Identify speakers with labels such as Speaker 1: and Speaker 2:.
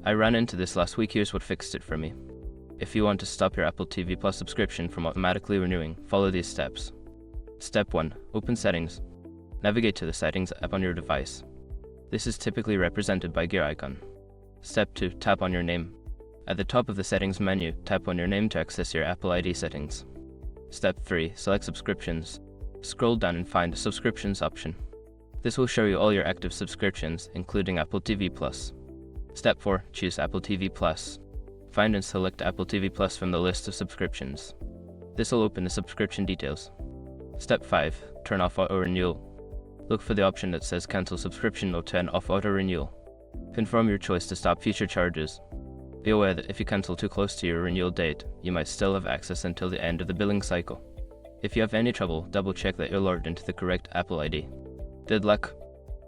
Speaker 1: I ran into this last week. Here's what fixed it for me. If you want to stop your Apple TV Plus subscription from automatically renewing, follow these steps. Step 1. Open Settings. Navigate to the Settings app on your device. This is typically represented by gear icon. Step 2. Tap on your name. At the top of the Settings menu, tap on your name to access your Apple ID settings. Step 3. Select Subscriptions. Scroll down and find the Subscriptions option. This will show you all your active subscriptions, including Apple TV Plus. Step 4. Choose Apple TV Plus. Find and select Apple TV Plus from the list of subscriptions. This will open the subscription details. Step 5. Turn off auto renewal. Look for the option that says Cancel Subscription or turn off auto renewal. Confirm your choice to stop future charges. Be aware that if you cancel too close to your renewal date, you might still have access until the end of the billing cycle. If you have any trouble, double check that you're logged into the correct Apple ID. Good luck!